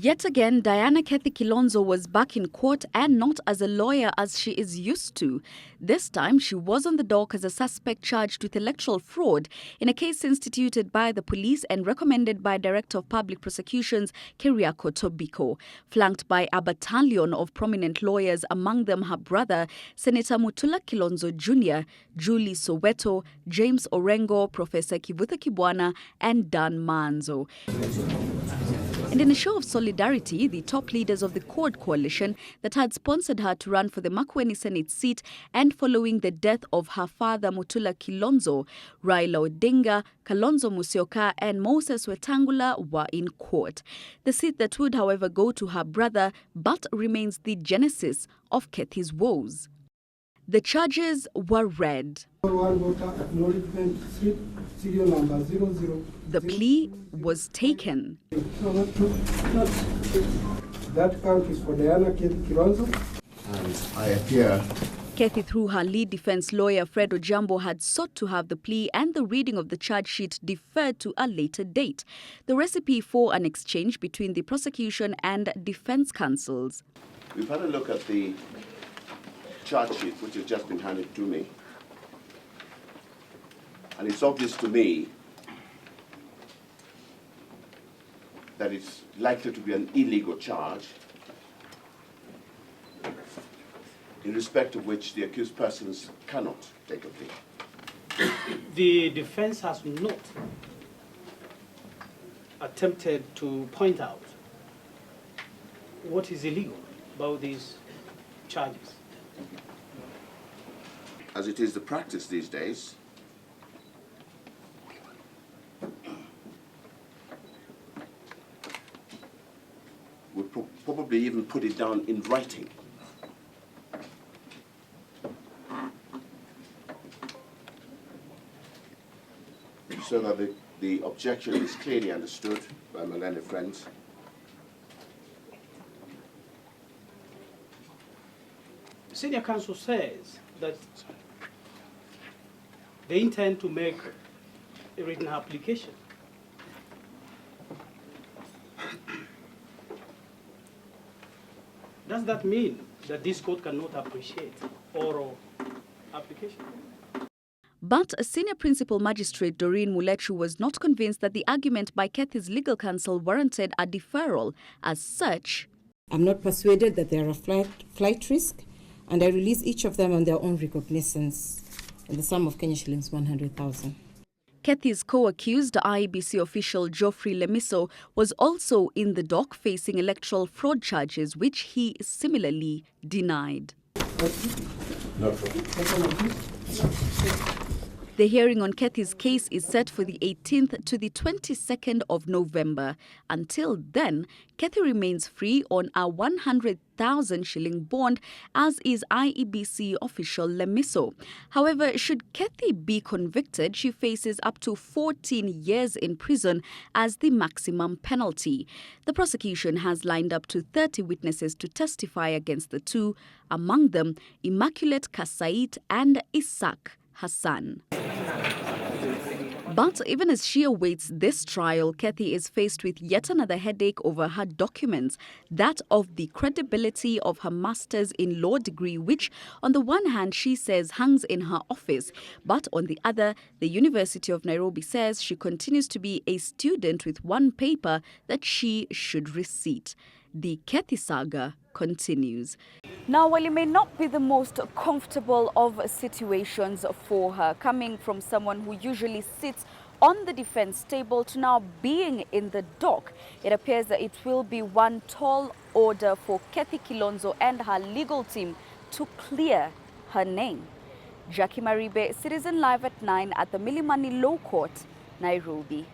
Yet again, Diana Kethi Kilonzo was back in court and not as a lawyer as she is used to. This time, she was on the dock as a suspect charged with electoral fraud in a case instituted by the police and recommended by Director of Public Prosecutions Keriako Tobiko, flanked by a battalion of prominent lawyers, among them her brother, Senator Mutula Kilonzo Jr., Julie Soweto, James Orengo, Professor Kivutha Kibwana, and Dan Manzo. And in a show of solidarity, the top leaders of the Court coalition that had sponsored her to run for the Makueni Senate seat and following the death of her father Mutula Kilonzo, Raila Odinga, Kalonzo Musyoka and Moses Wetangula were in court. The seat that would, however, go to her brother but remains the genesis of Kethi's woes. The charges were read. The plea was taken. That count is for Diana Kethi Kilonzo. And I appear. Kethi, through her lead defense lawyer Fred Ojambo, had sought to have the plea and the reading of the charge sheet deferred to a later date. The recipe for an exchange between the prosecution and defense counsels. We've had a look at the charge sheet, which has just been handed to me. And it's obvious to me that it's likely to be an illegal charge, in respect of which the accused persons cannot take a plea. The defense has not attempted to point out what is illegal about these charges. As it is the practice these days, would probably even put it down in writing. So that the objection is clearly understood by my learned friends. Senior counsel says that they intend to make a written application. Does that mean that this court cannot appreciate oral application? But a senior principal magistrate, Doreen Mulekyo, was not convinced that the argument by Kethi's legal counsel warranted a deferral. As such, I'm not persuaded that they are a flight risk, and I release each of them on their own recognizance in the sum of Kenya shillings 100,000. Kethi's co-accused, IEBC official Godfrey Lemiso, was also in the dock facing electoral fraud charges, which he similarly denied. The hearing on Kethi's case is set for the 18th to the 22nd of November. Until then, Kethi remains free on a 100,000 shilling bond, as is IEBC official Lemiso. However, should Kethi be convicted, she faces up to 14 years in prison as the maximum penalty. The prosecution has lined up to 30 witnesses to testify against the two, among them Immaculate Kasait and Isaac Hassan. But even as she awaits this trial, Kethi is faced with yet another headache over her documents, that of the credibility of her master's in law degree, which on the one hand she says hangs in her office, but on the other, the University of Nairobi says she continues to be a student with one paper that she should recite. The Kethi saga continues. Now, while it may not be the most comfortable of situations for her, coming from someone who usually sits on the defense table to now being in the dock, it appears that it will be one tall order for Kethi Kilonzo and her legal team to clear her name. Jacky Maribe, Citizen Live at 9 at the Milimani Law Court, Nairobi.